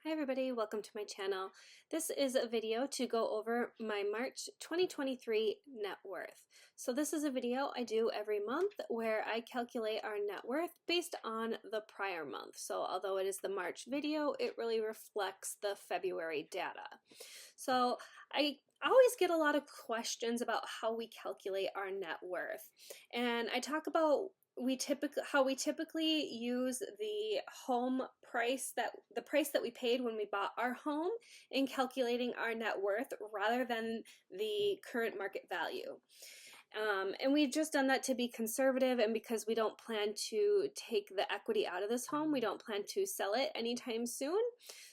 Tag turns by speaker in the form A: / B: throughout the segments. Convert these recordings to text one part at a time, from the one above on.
A: Hi everybody, welcome to my channel. This is a video to go over my March 2023 net worth. So this is a video I do every month where I calculate our net worth based on the prior month. So although it is the March video, it really reflects the February data. So I always get a lot of questions about how we calculate our net worth. And I talk about how we typically use the home price the price that we paid when we bought our home in calculating our net worth rather than the current market value. And we've just done that to be conservative, and because we don't plan to take the equity out of this home, we don't plan to sell it anytime soon.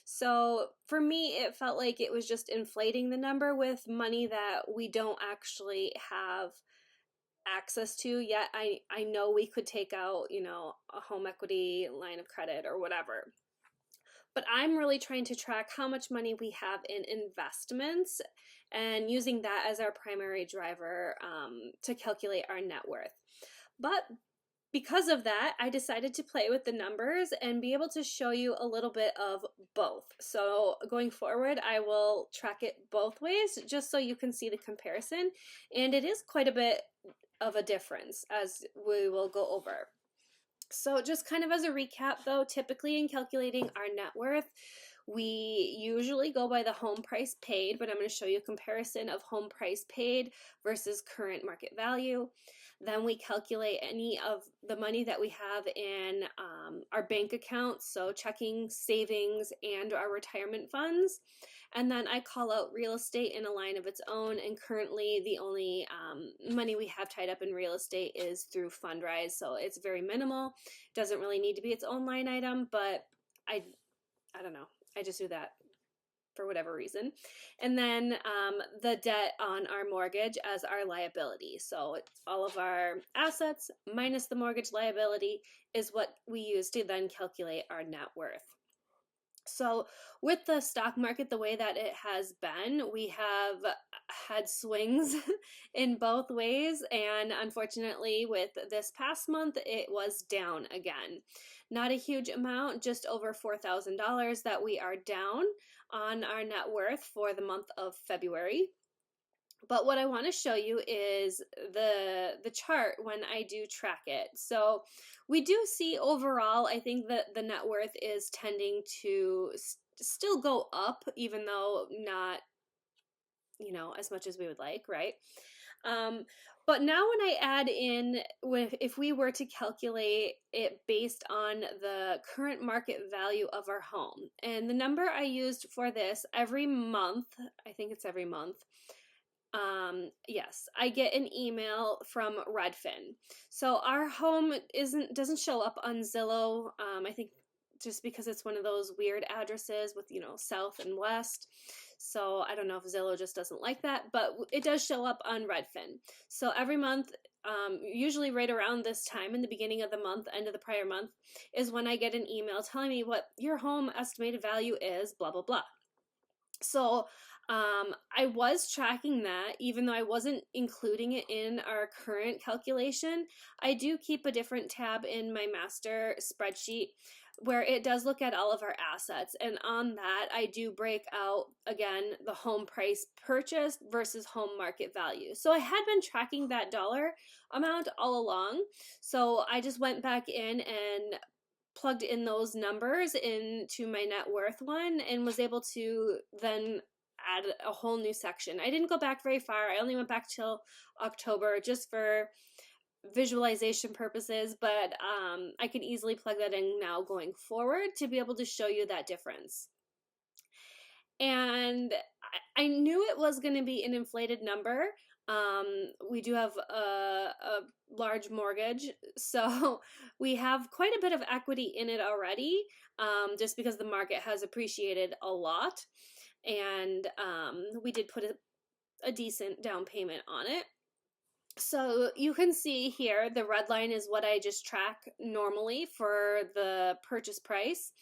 A: So for me, it felt like it was just inflating the number with money that we don't actually have access to yet. I know we could take out, a home equity line of credit or whatever. But I'm really trying to track how much money we have in investments and using that as our primary driver to calculate our net worth. But because of that, I decided to play with the numbers and be able to show you a little bit of both. So going forward, I will track it both ways just so you can see the comparison. And it is quite a bit of a difference, as we will go over. So just kind of as a recap though, typically in calculating our net worth, we usually go by the home price paid, but I'm going to show you a comparison of home price paid versus current market value. Then we calculate any of the money that we have in our bank accounts, so checking, savings, and our retirement funds. And then I call out real estate in a line of its own, and currently the only money we have tied up in real estate is through Fundrise, so it's very minimal. Doesn't really need to be its own line item, but I don't know. I just do that for whatever reason. And then the debt on our mortgage as our liability. So it's all of our assets minus the mortgage liability is what we use to then calculate our net worth. So with the stock market the way that it has been, we have had swings in both ways, and unfortunately with this past month it was down again. Not a huge amount, just over $4,000 that we are down on our net worth for the month of February. But what I want to show you is the chart when I do track it. So we do see overall, I think that the net worth is tending to still go up, even though not, as much as we would like, right? But now when I add in, if we were to calculate it based on the current market value of our home, and the number I used for this every month, I think it's every month, yes, I get an email from Redfin. So our home doesn't show up on Zillow. I think just because it's one of those weird addresses with, south and west. So I don't know if Zillow just doesn't like that, but it does show up on Redfin. So every month, usually right around this time in the beginning of the month, end of the prior month, is when I get an email telling me what your home estimated value is, blah, blah, blah. So I was tracking that, even though I wasn't including it in our current calculation. I do keep a different tab in my master spreadsheet where it does look at all of our assets, and on that I do break out again the home price purchased versus home market value. So I had been tracking that dollar amount all along, so I just went back in and plugged in those numbers into my net worth one and was able to then add a whole new section. I didn't go back very far. I only went back till October just for visualization purposes, but I can easily plug that in now going forward to be able to show you that difference. And I knew it was going to be an inflated number. We do have a large mortgage, so we have quite a bit of equity in it already, just because the market has appreciated a lot, and we did put a decent down payment on it. So you can see here the red line is what I just track normally for the purchase price,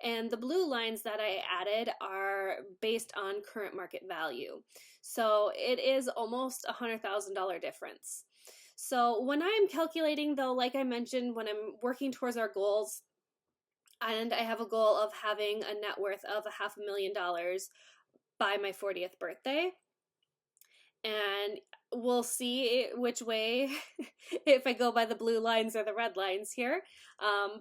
A: and the blue lines that I added are based on current market value. So it is almost $100,000 difference. So when I'm calculating though, like I mentioned, when I'm working towards our goals, and I have a goal of having a net worth of $500,000 by my 40th birthday. And we'll see which way, if I go by the blue lines or the red lines here.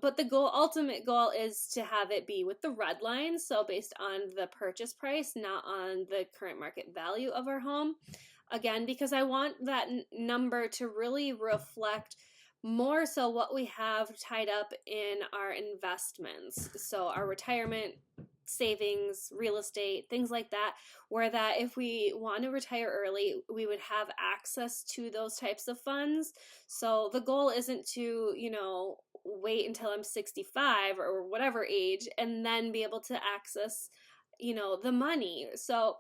A: But the ultimate goal is to have it be with the red lines, so based on the purchase price, not on the current market value of our home. Again, because I want that number to really reflect more so what we have tied up in our investments. So our retirement savings, real estate, things like that, where that if we want to retire early, we would have access to those types of funds. So the goal isn't to, wait until I'm 65 or whatever age and then be able to access, the money. So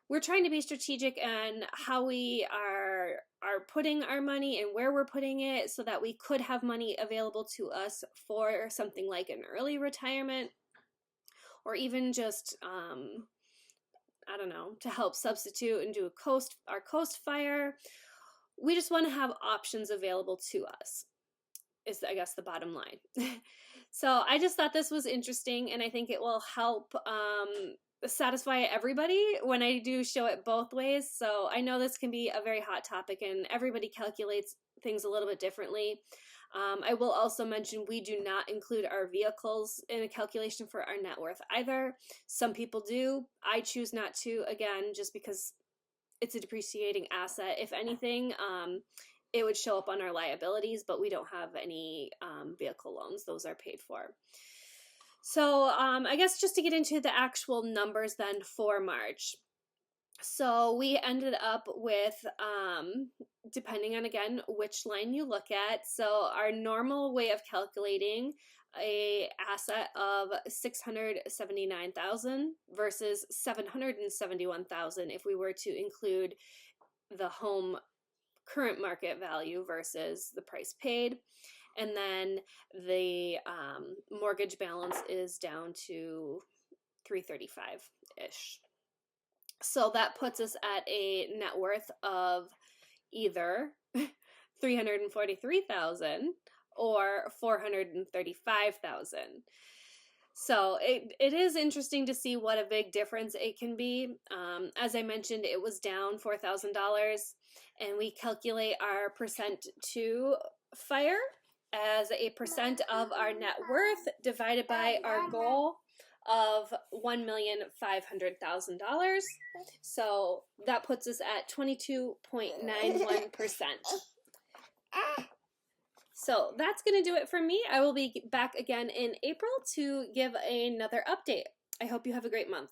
A: we're trying to be strategic in how we are putting our money and where we're putting it, so that we could have money available to us for something like an early retirement, or even just I don't know, to help substitute and do our coast fire. We just want to have options available to us, is I guess the bottom line. So I just thought this was interesting, and I think it will help satisfy everybody when I do show it both ways. So I know this can be a very hot topic, and everybody calculates things a little bit differently. I will also mention we do not include our vehicles in a calculation for our net worth either. Some people do. I choose not to, again, just because it's a depreciating asset. If anything, it would show up on our liabilities, but we don't have any vehicle loans. Those are paid for. So I guess just to get into the actual numbers then for March. So we ended up with, depending on, again, which line you look at, so our normal way of calculating a asset of $679,000 versus $771,000 if we were to include the home current market value versus the price paid. And then the mortgage balance is down to $335-ish. So that puts us at a net worth of either $343,000 or $435,000. So it is interesting to see what a big difference it can be. As I mentioned, it was down $4,000, and we calculate our percent to fire as a percent of our net worth divided by our goal of $1,500,000. So that puts us at 22.91%. So that's going to do it for me. I will be back again in April to give another update. I hope you have a great month.